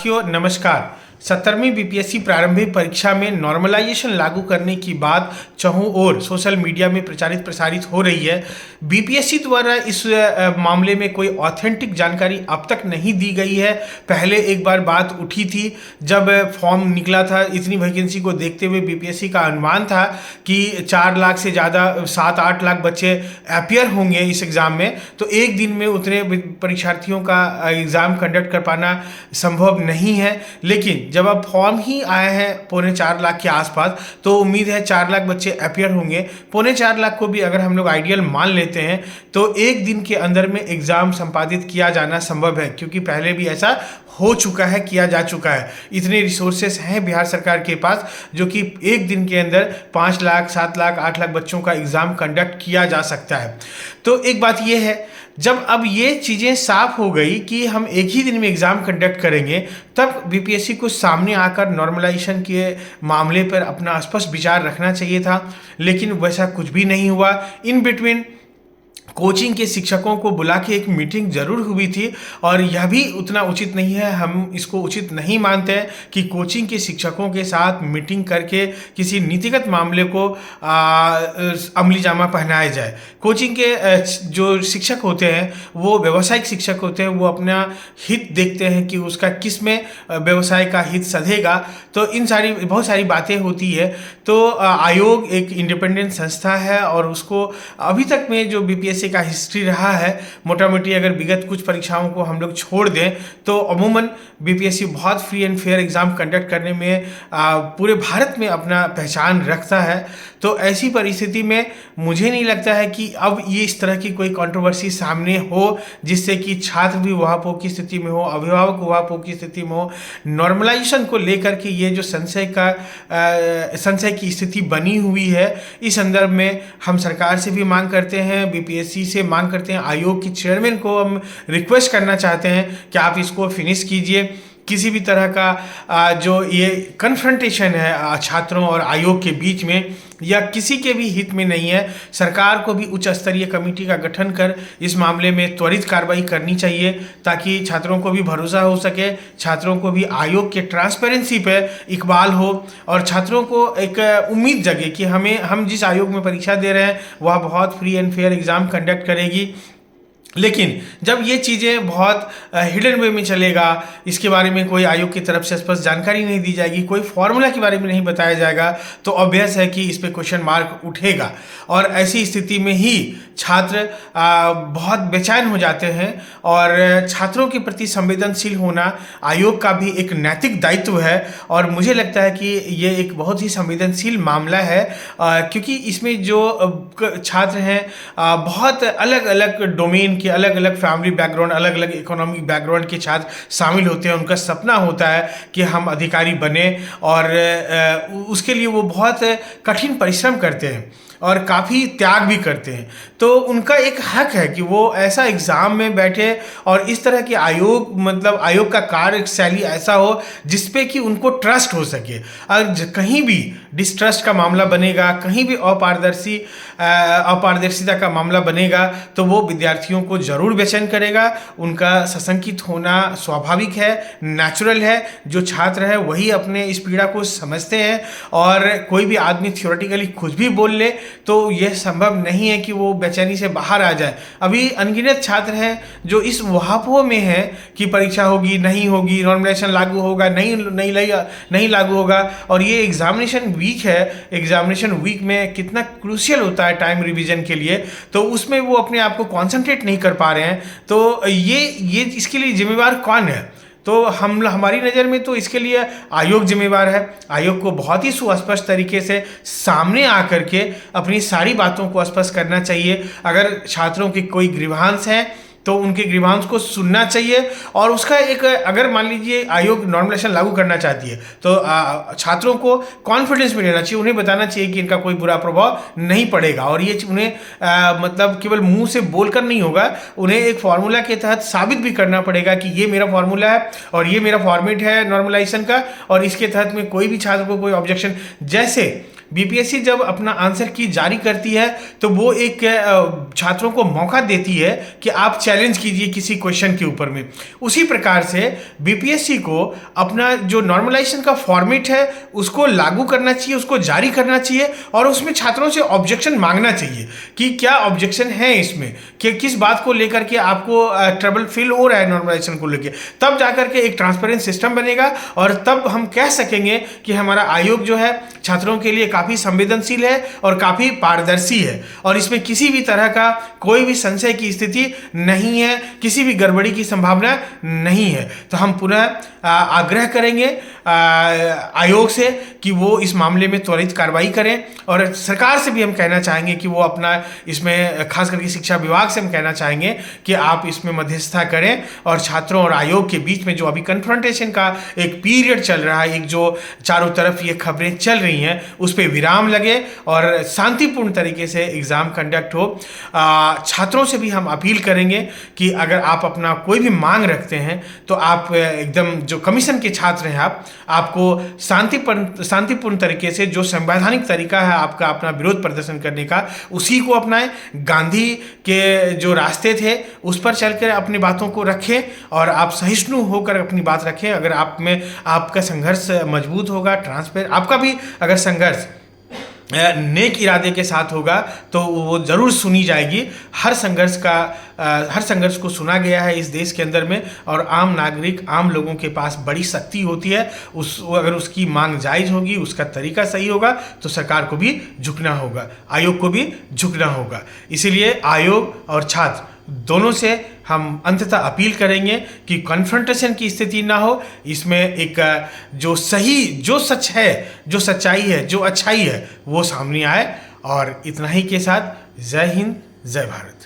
साथियों नमस्कार। 17वीं बीपीएससी प्रारंभिक परीक्षा में नॉर्मलाइजेशन लागू करने की बात चहुं ओर सोशल मीडिया में प्रचारित प्रसारित हो रही है। बीपीएससी द्वारा इस मामले में कोई ऑथेंटिक जानकारी अब तक नहीं दी गई है। पहले एक बार बात उठी थी जब फॉर्म निकला था। इतनी वैकेंसी को देखते हुए बीपीएससी का अनुमान था कि 4 लाख से ज़्यादा 7-8 लाख बच्चे अपीयर होंगे इस एग्ज़ाम में, तो एक दिन में उतने परीक्षार्थियों का एग्ज़ाम कंडक्ट कर पाना संभव नहीं है। लेकिन जब अब फॉर्म ही आए हैं 4.25 लाख के आसपास, तो उम्मीद है 4 लाख बच्चे अपीयर होंगे। 4.25 लाख को भी अगर हम लोग आइडियल मान लेते हैं तो एक दिन के अंदर में एग्ज़ाम संपादित किया जाना संभव है, क्योंकि पहले भी ऐसा हो चुका है, किया जा चुका है। इतने रिसोर्सेस हैं बिहार सरकार के पास जो कि एक दिन के अंदर 5 लाख 7 लाख 8 लाख बच्चों का एग्ज़ाम कंडक्ट किया जा सकता है। तो एक बात यह है, जब अब ये चीज़ें साफ हो गई कि हम एक ही दिन में एग्ज़ाम कंडक्ट करेंगे, तब बीपीएससी को सामने आकर नॉर्मलाइजेशन के मामले पर अपना स्पष्ट विचार रखना चाहिए था, लेकिन वैसा कुछ भी नहीं हुआ। इन बिटवीन कोचिंग के शिक्षकों को बुला के एक मीटिंग जरूर हुई थी, और यह भी उतना उचित नहीं है। हम इसको उचित नहीं मानते हैं कि कोचिंग के शिक्षकों के साथ मीटिंग करके किसी नीतिगत मामले को अमली जामा पहनाया जाए। कोचिंग के जो शिक्षक होते हैं वो व्यावसायिक शिक्षक होते हैं, वो अपना हित देखते हैं कि उसका किस में व्यवसाय का हित सधेगा। तो इन बहुत सारी बातें होती है। तो आयोग एक इंडिपेंडेंट संस्था है, और उसको अभी तक में जो बीपीएससी का हिस्ट्री रहा है, मोटा मोटी अगर विगत कुछ परीक्षाओं को हम लोग छोड़ दें तो अमूमन बीपीएससी बहुत free and fair exam conduct करने में पूरे भारत में अपना पहचान रखता है। तो ऐसी परिस्थिति में मुझे नहीं लगता है कि अब ये इस तरह की कोई कंट्रोवर्सी सामने हो जिससे कि छात्र भी उहापोह की स्थिति में हो, अभिभावक उहापोह की स्थिति में हो। नॉर्मलाइजेशन को लेकर के ये जो संशय की स्थिति बनी हुई है, इस संदर्भ में हम सरकार से भी मांग करते हैं, बीपीएससी से मांग करते हैं, आयोग के चेयरमैन को हम रिक्वेस्ट करना चाहते हैं कि आप इसको फिनिश कीजिए। किसी भी तरह का जो ये कन्फ्रंटेशन है छात्रों और आयोग के बीच में, या किसी के भी हित में नहीं है। सरकार को भी उच्च स्तरीय कमेटी का गठन कर इस मामले में त्वरित कार्रवाई करनी चाहिए, ताकि छात्रों को भी भरोसा हो सके, छात्रों को भी आयोग के ट्रांसपेरेंसी पे इकबाल हो, और छात्रों को एक उम्मीद जगे कि हम जिस आयोग में परीक्षा दे रहे हैं वह बहुत free and fair exam conduct करेगी। लेकिन जब ये चीज़ें बहुत हिडन वे में चलेगा, इसके बारे में कोई आयोग की तरफ से स्पष्ट जानकारी नहीं दी जाएगी, कोई फॉर्मूला के बारे में नहीं बताया जाएगा, तो ऑब्वियस है कि इस पे क्वेश्चन मार्क उठेगा। और ऐसी स्थिति में ही छात्र बहुत बेचैन हो जाते हैं, और छात्रों के प्रति संवेदनशील होना आयोग का भी एक नैतिक दायित्व है। और मुझे लगता है कि ये एक बहुत ही संवेदनशील मामला है, क्योंकि इसमें जो छात्र हैं बहुत अलग अलग डोमेन के, अलग अलग फैमिली बैकग्राउंड, अलग अलग इकोनॉमिक बैकग्राउंड के छात्र शामिल होते हैं। उनका सपना होता है कि हम अधिकारी बने, और उसके लिए वो बहुत कठिन परिश्रम करते हैं और काफ़ी त्याग भी करते हैं। तो उनका एक हक है कि वो ऐसा एग्ज़ाम में बैठे और इस तरह के आयोग का कार्यशैली ऐसा हो जिस पे कि उनको ट्रस्ट हो सके। अगर कहीं भी डिस्ट्रस्ट का मामला बनेगा, कहीं भी अपारदर्शिता का मामला बनेगा, तो वो विद्यार्थियों को ज़रूर बेचैन करेगा। उनका सशंकित होना स्वाभाविक है, नेचुरल है। जो छात्र है वही अपने इस पीड़ा को समझते हैं, और कोई भी आदमी थियोरेटिकली कुछ भी बोल ले तो यह संभव नहीं है कि वो बेचैनी से बाहर आ जाए। अभी अनगिनत छात्र हैं जो इस वहापोह में है कि परीक्षा होगी नहीं होगी, नॉर्मलाइजेशन लागू होगा नहीं लागू होगा। और ये एग्जामिनेशन वीक है, एग्जामिनेशन वीक में कितना क्रूशियल होता है टाइम रिवीजन के लिए, तो उसमें वो अपने आप को कॉन्सेंट्रेट नहीं कर पा रहे हैं। तो ये इसके लिए जिम्मेवार कौन है? तो हमारी नज़र में तो इसके लिए आयोग जिम्मेवार है। आयोग को बहुत ही सुस्पष्ट तरीके से सामने आकर के अपनी सारी बातों को स्पष्ट करना चाहिए। अगर छात्रों की कोई ग्रीवांस है तो उनके ग्रीवांस को सुनना चाहिए, और उसका एक, अगर मान लीजिए आयोग नॉर्मलाइजेशन लागू करना चाहती है तो छात्रों को कॉन्फिडेंस में लेना चाहिए, उन्हें बताना चाहिए कि इनका कोई बुरा प्रभाव नहीं पड़ेगा। और ये उन्हें केवल मुंह से बोलकर नहीं होगा, उन्हें एक फार्मूला के तहत साबित भी करना पड़ेगा कि ये मेरा फार्मूला है और ये मेरा फॉर्मेट है नॉर्मलाइजेशन का, और इसके तहत में कोई भी छात्र को कोई ऑब्जेक्शन, जैसे बीपीएससी जब अपना आंसर की जारी करती है तो वो एक छात्रों को मौका देती है कि आप चैलेंज कीजिए किसी क्वेश्चन के ऊपर में। उसी प्रकार से बीपीएससी को अपना जो नॉर्मलाइजेशन का फॉर्मेट है उसको लागू करना चाहिए, उसको जारी करना चाहिए और उसमें छात्रों से ऑब्जेक्शन मांगना चाहिए कि क्या ऑब्जेक्शन है इसमें, कि किस बात को लेकर के आपको ट्रबल फील हो रहा है नॉर्मलाइजेशन को लेकर। तब जाकर के एक ट्रांसपेरेंट सिस्टम बनेगा और तब हम कह सकेंगे कि हमारा आयोग जो है छात्रों के लिए काफ़ी संवेदनशील है और काफ़ी पारदर्शी है और इसमें किसी भी तरह का कोई भी संशय की स्थिति नहीं है, किसी भी गड़बड़ी की संभावना नहीं है। तो हम पुनः आग्रह करेंगे आयोग से कि वो इस मामले में त्वरित कार्रवाई करें और सरकार से भी हम कहना चाहेंगे कि वो अपना इसमें खास करके शिक्षा विभाग से हम कहना चाहेंगे कि आप इसमें मध्यस्थता करें और छात्रों और आयोग के बीच में जो अभी कन्फ्रंटेशन का एक पीरियड चल रहा है, एक जो चारों तरफ ये खबरें चल रही हैं उस पर विराम लगे और शांतिपूर्ण तरीके से एग्ज़ाम कंडक्ट हो। छात्रों से भी हम अपील करेंगे कि अगर आप अपना कोई भी मांग रखते हैं तो आप एकदम जो कमीशन के छात्र हैं आपको शांतिपूर्ण तरीके से जो संवैधानिक तरीका है आपका अपना विरोध प्रदर्शन करने का उसी को अपनाएं। गांधी के जो रास्ते थे उस पर चलकर अपनी बातों को रखें और आप सहिष्णु होकर अपनी बात रखें। अगर आप में आपका संघर्ष मजबूत होगा, ट्रांसपेरेंट आपका भी अगर संघर्ष नेक इरादे के साथ होगा तो वो ज़रूर सुनी जाएगी। हर संघर्ष को सुना गया है इस देश के अंदर में और आम नागरिक, आम लोगों के पास बड़ी शक्ति होती है। अगर उसकी मांग जायज़ होगी, उसका तरीका सही होगा तो सरकार को भी झुकना होगा, आयोग को भी झुकना होगा। इसीलिए आयोग और छात्र दोनों से हम अंततः अपील करेंगे कि कन्फ्रंटेशन की स्थिति ना हो, इसमें एक जो सही, जो सच है, जो सच्चाई है, जो अच्छाई है वो सामने आए। और इतना ही के साथ जय हिंद, जय भारत।